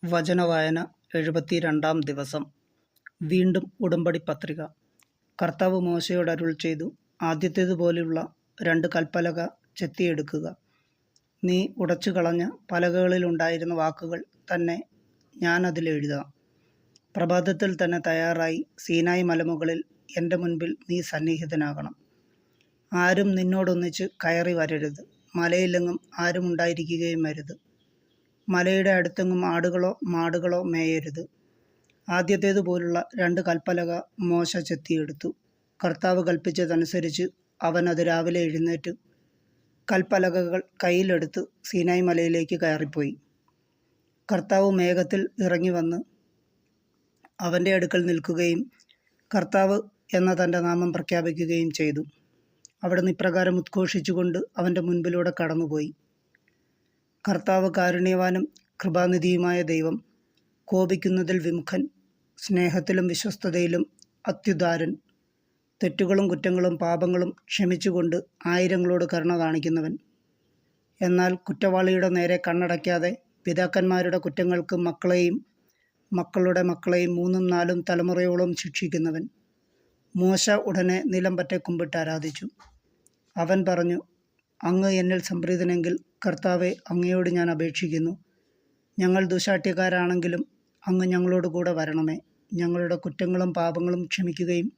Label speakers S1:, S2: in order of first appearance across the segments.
S1: വചനവായന 72 ദിവസം. വീണ്ടും ഉടമ്പടി പത്രിക. കർത്താവ് മോശയോട് അരുൾ ചെയ്തു, ആദ്യത്തേതുപോലെയുള്ള 2 കൽപ്പലക ചെത്തിയെടുക്കുക. നീ ഉടച്ചുകളഞ്ഞ പലകകളിലുണ്ടായിരുന്ന വാക്കുകൾ തന്നെ ഞാൻ അതിലെഴുതാം. പ്രഭാതത്തിൽ തന്നെ തയ്യാറായി സീനായി മലമുകളിൽ എൻ്റെ മുൻപിൽ നീ സന്നിഹിതനാകണം. ആരും നിന്നോടൊന്നിച്ച് കയറി വരരുത്. മലയിലെങ്ങും ആരും ഉണ്ടായിരിക്കുകയും അരുത്. മലയുടെ അടുത്തെങ്ങും ആടുകളോ മാടുകളോ മേയരുത്. ആദ്യത്തേതുപോലുള്ള 2 കൽപ്പലക മോശ ചെത്തിയെടുത്തു. കർത്താവ് കൽപ്പിച്ചതനുസരിച്ച് അവൻ അത് രാവിലെ എഴുന്നേറ്റ് കൽപ്പലകകൾ കയ്യിലെടുത്ത് സീനായി മലയിലേക്ക് കയറിപ്പോയി. കർത്താവ് മേഘത്തിൽ ഇറങ്ങി വന്ന് അവൻ്റെ അടുക്കൽ നിൽക്കുകയും കർത്താവ് എന്ന തൻ്റെ നാമം പ്രഖ്യാപിക്കുകയും ചെയ്തു. അവിടുന്ന് ഇപ്രകാരം ഉദ്ഘോഷിച്ചുകൊണ്ട് അവൻ്റെ മുൻപിലൂടെ കടന്നുപോയി. കർത്താവ് കാരുണ്യവാനും കൃപാനിധിയുമായ ദൈവം, കോപിക്കുന്നതിൽ വിമുഖൻ, സ്നേഹത്തിലും വിശ്വസ്തതയിലും അത്യുദാരൻ, തെറ്റുകളും കുറ്റങ്ങളും പാപങ്ങളും ക്ഷമിച്ചുകൊണ്ട് ആയിരങ്ങളോട് കരുണ കാണിക്കുന്നവൻ. എന്നാൽ കുറ്റവാളിയുടെ നേരെ കണ്ണടയ്ക്കാതെ പിതാക്കന്മാരുടെ കുറ്റങ്ങൾക്ക് മക്കളെയും മക്കളുടെ മക്കളെയും 3ഉം 4ഉം തലമുറയോളം ശിക്ഷിക്കുന്നവൻ. മോശ ഉടനെ നിലം പറ്റെ കുമ്പിട്ട് ആരാധിച്ചു. അവൻ പറഞ്ഞു, അങ്ങ് എന്നിൽ സംപ്രീതനെങ്കിൽ കർത്താവെ, അങ്ങയോട് ഞാൻ അപേക്ഷിക്കുന്നു. ഞങ്ങൾ ദുശാഠ്യക്കാരാണെങ്കിലും അങ്ങ് ഞങ്ങളോട് കൂടെ വരണമേ. ഞങ്ങളുടെ കുറ്റങ്ങളും പാപങ്ങളും ക്ഷമിക്കുകയും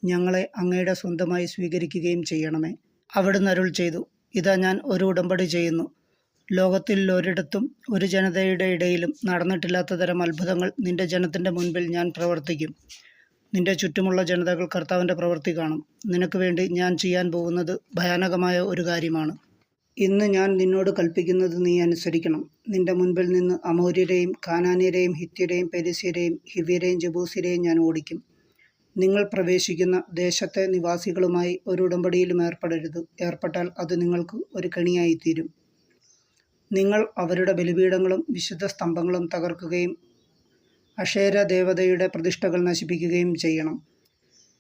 S1: ഞങ്ങളെ അങ്ങയുടെ സ്വന്തമായി സ്വീകരിക്കുകയും ചെയ്യണമേ. അവിടുന്ന് അരുൾ ചെയ്തു, ഇതാ ഞാൻ ഒരു ഉടമ്പടി ചെയ്യുന്നു. ലോകത്തിൽ ഒരിടത്തും ഒരു ജനതയുടെ ഇടയിലും നടന്നിട്ടില്ലാത്ത തരം അത്ഭുതങ്ങൾ നിന്റെ ജനത്തിൻ്റെ മുൻപിൽ ഞാൻ പ്രവർത്തിക്കും. നിന്റെ ചുറ്റുമുള്ള ജനതകൾ കർത്താവിൻ്റെ പ്രവൃത്തി കാണും. നിനക്ക് വേണ്ടി ഞാൻ ചെയ്യാൻ പോകുന്നത് ഭയാനകമായ ഒരു കാര്യമാണ്. ഇന്ന് ഞാൻ നിന്നോട് കൽപ്പിക്കുന്നത് നീ അനുസരിക്കണം. നിന്റെ മുൻപിൽ നിന്ന് അമോര്യരെയും കാനാന്യരെയും ഹിത്യരെയും പെരിസ്യരെയും ഹിവ്യരെയും ജബൂസ്യരെയും ഞാൻ ഓടിക്കും. നിങ്ങൾ പ്രവേശിക്കുന്ന ദേശത്തെ നിവാസികളുമായി ഒരു ഉടമ്പടിയിലും ഏർപ്പെടരുത്. ഏർപ്പെട്ടാൽ അത് നിങ്ങൾക്ക് ഒരു കെണിയായിത്തീരും. നിങ്ങൾ അവരുടെ ബലിപീഠങ്ങളും വിശുദ്ധ സ്തംഭങ്ങളും തകർക്കുകയും അക്ഷേര ദേവതയുടെ പ്രതിഷ്ഠകൾ നശിപ്പിക്കുകയും ചെയ്യണം.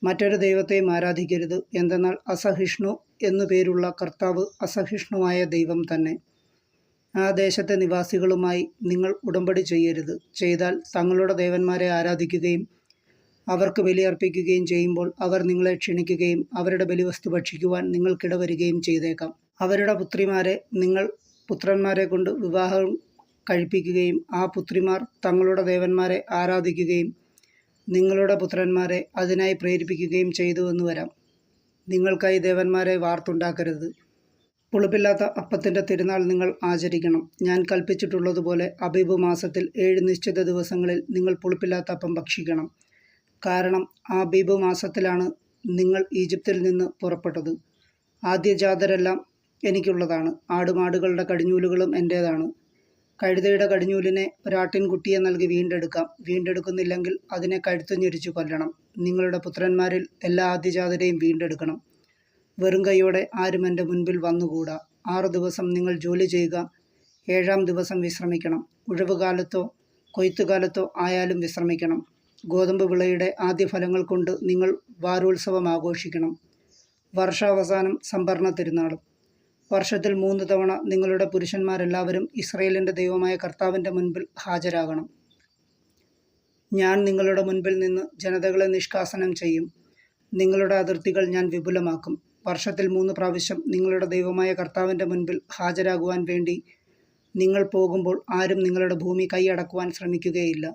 S1: മറ്റൊരു ദൈവത്തെയും ആരാധിക്കരുത്. എന്തെന്നാൽ അസഹിഷ്ണു എന്നു പേരുള്ള കർത്താവ് അസഹിഷ്ണുവായ ദൈവം തന്നെ. ആ ദേശത്തെ നിവാസികളുമായി നിങ്ങൾ ഉടമ്പടി ചെയ്യരുത്. ചെയ്താൽ തങ്ങളുടെ ദേവന്മാരെ ആരാധിക്കുകയും അവർക്ക് ബലിയർപ്പിക്കുകയും ചെയ്യുമ്പോൾ അവർ നിങ്ങളെ ക്ഷണിക്കുകയും അവരുടെ ബലിവസ്തു ഭക്ഷിക്കുവാൻ നിങ്ങൾക്കിടവരികയും ചെയ്തേക്കാം. അവരുടെ പുത്രിമാരെ നിങ്ങൾ പുത്രന്മാരെ കൊണ്ട് വിവാഹം കഴിപ്പിക്കുകയും ആ പുത്രിമാർ തങ്ങളുടെ ദേവന്മാരെ ആരാധിക്കുകയും നിങ്ങളുടെ പുത്രന്മാരെ അതിനായി പ്രേരിപ്പിക്കുകയും ചെയ്തുവെന്ന് വരാം. നിങ്ങൾക്കായി ദേവന്മാരെ വാർത്തുണ്ടാക്കരുത്. പുളിപ്പില്ലാത്ത അപ്പത്തിൻ്റെ തിരുനാൾ നിങ്ങൾ ആചരിക്കണം. ഞാൻ കൽപ്പിച്ചിട്ടുള്ളതുപോലെ അബീബ് മാസത്തിൽ 7 നിശ്ചിത ദിവസങ്ങളിൽ നിങ്ങൾ പുളിപ്പില്ലാത്ത അപ്പം ഭക്ഷിക്കണം. കാരണം അബീബ് മാസത്തിലാണ് നിങ്ങൾ ഈജിപ്തിൽ നിന്ന് പുറപ്പെട്ടത്. ആദ്യജാതരെല്ലാം എനിക്കുള്ളതാണ്. ആടുമാടുകളുടെ കടിഞ്ഞൂലുകളും എൻ്റേതാണ്. കഴുതയുടെ കടിഞ്ഞൂലിനെ ഒരാട്ടിൻകുട്ടിയെ നൽകി വീണ്ടെടുക്കാം. വീണ്ടെടുക്കുന്നില്ലെങ്കിൽ അതിനെ കഴുത്തു ഞെരിച്ചു കൊല്ലണം. നിങ്ങളുടെ പുത്രന്മാരിൽ എല്ലാ ആദ്യജാതരെയും വീണ്ടെടുക്കണം. വെറും കൈയോടെ ആരും എൻ്റെ മുൻപിൽ വന്നുകൂടാ. 6 ദിവസം നിങ്ങൾ ജോലി ചെയ്യുക. 7-ാം ദിവസം വിശ്രമിക്കണം. ഉഴവുകാലത്തോ കൊയ്ത്തുകാലത്തോ ആയാലും വിശ്രമിക്കണം. ഗോതമ്പ് വിളയുടെ ആദ്യ ഫലങ്ങൾ കൊണ്ട് നിങ്ങൾ വാരോത്സവം ആഘോഷിക്കണം. വർഷാവസാനം സംഭരണ തിരുനാളും. വർഷത്തിൽ 3 തവണ നിങ്ങളുടെ പുരുഷന്മാരെല്ലാവരും ഇസ്രായേലിൻ്റെ ദൈവമായ കർത്താവിൻ്റെ മുൻപിൽ ഹാജരാകണം. ഞാൻ നിങ്ങളുടെ മുൻപിൽ നിന്ന് ജനതകളെ നിഷ്കാസനം ചെയ്യും. നിങ്ങളുടെ അതിർത്തികൾ ഞാൻ വിപുലമാക്കും. വർഷത്തിൽ 3 പ്രാവശ്യം നിങ്ങളുടെ ദൈവമായ കർത്താവിൻ്റെ മുൻപിൽ ഹാജരാകുവാൻ വേണ്ടി നിങ്ങൾ പോകുമ്പോൾ ആരും നിങ്ങളുടെ ഭൂമി കൈയടക്കുവാൻ ശ്രമിക്കുകയില്ല.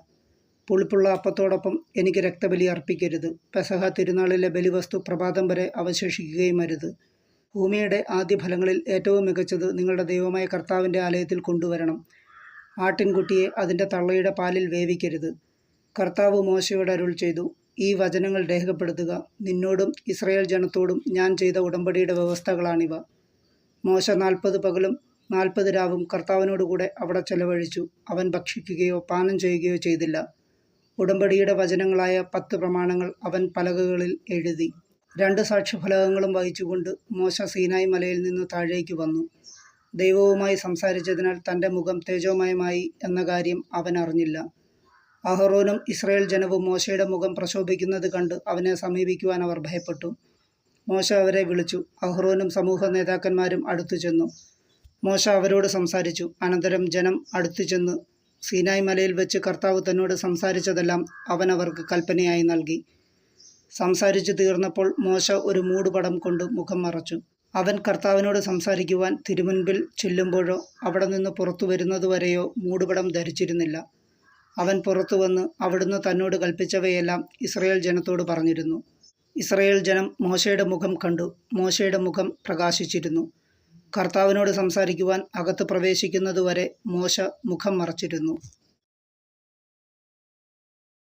S1: പുളിപ്പുള്ള അപ്പത്തോടൊപ്പം എനിക്ക് രക്തബലി അർപ്പിക്കരുത്. പെസഹ തിരുനാളിലെ ബലിവസ്തു പ്രഭാതം വരെ അവശേഷിക്കുകയും അരുത്. ഭൂമിയുടെ ആദ്യ ഫലങ്ങളിൽ ഏറ്റവും മികച്ചത് നിങ്ങളുടെ ദൈവമായ കർത്താവിൻ്റെ ആലയത്തിൽ കൊണ്ടുവരണം. ആട്ടിൻകുട്ടിയെ അതിൻ്റെ തള്ളയുടെ പാലിൽ വേവിക്കരുത്. കർത്താവ് മോശയോട് അരുൾ ചെയ്തു, ഈ വചനങ്ങൾ രേഖപ്പെടുത്തുക. നിന്നോടും ഇസ്രായേൽ ജനത്തോടും ഞാൻ ചെയ്ത ഉടമ്പടിയുടെ വ്യവസ്ഥകളാണിവ. മോശ 40 പകലും 40 രാവും കർത്താവിനോടുകൂടെ അവിടെ ചെലവഴിച്ചു. അവൻ ഭക്ഷിക്കുകയോ പാനം ചെയ്യുകയോ ചെയ്തില്ല. ഉടമ്പടിയുടെ വചനങ്ങളായ 10 പ്രമാണങ്ങൾ അവൻ പലകകളിൽ എഴുതി. 2 സാക്ഷ്യഫലകങ്ങളും വഹിച്ചുകൊണ്ട് മോശ സീനായി മലയിൽ നിന്ന് താഴേക്ക് വന്നു. ദൈവവുമായി സംസാരിച്ചതിനാൽ തൻ്റെ മുഖം തേജോമയമായി എന്ന കാര്യം അവൻ അറിഞ്ഞില്ല. അഹറോനും ഇസ്രായേൽ ജനവും മോശയുടെ മുഖം പ്രശോഭിക്കുന്നത് കണ്ട് അവനെ സമീപിക്കുവാൻ അവർ ഭയപ്പെട്ടു. മോശ അവരെ വിളിച്ചു. അഹറോനും സമൂഹ നേതാക്കന്മാരും അടുത്തു ചെന്നു. മോശ അവരോട് സംസാരിച്ചു. അനന്തരം ജനം അടുത്തു ചെന്ന് സീനായ് മലയിൽ വെച്ച് കർത്താവ് തന്നോട് സംസാരിച്ചതെല്ലാം അവൻ അവർക്ക് കൽപ്പനയായി നൽകി. സംസാരിച്ചു തീർന്നപ്പോൾ മോശ ഒരു മൂടുപടം കൊണ്ട് മുഖം മറച്ചു. അവൻ കർത്താവിനോട് സംസാരിക്കുവാൻ തിരുമുൻപിൽ ചെല്ലുമ്പോഴോ അവിടെ നിന്ന് പുറത്തു വരുന്നതുവരെയോ മൂടുപടം ധരിച്ചിരുന്നില്ല. അവൻ പുറത്തു വന്ന് അവിടുന്ന് തന്നോട് കൽപ്പിച്ചവയെല്ലാം ഇസ്രായേൽ ജനത്തോട് പറഞ്ഞിരുന്നു. ഇസ്രായേൽ ജനം മോശയുടെ മുഖം കണ്ടു. മോശയുടെ മുഖം പ്രകാശിച്ചിരുന്നു. കർത്താവിനോട് സംസാരിക്കുവാൻ അകത്ത് പ്രവേശിക്കുന്നതുവരെ മോശ മുഖം മറച്ചിരുന്നു.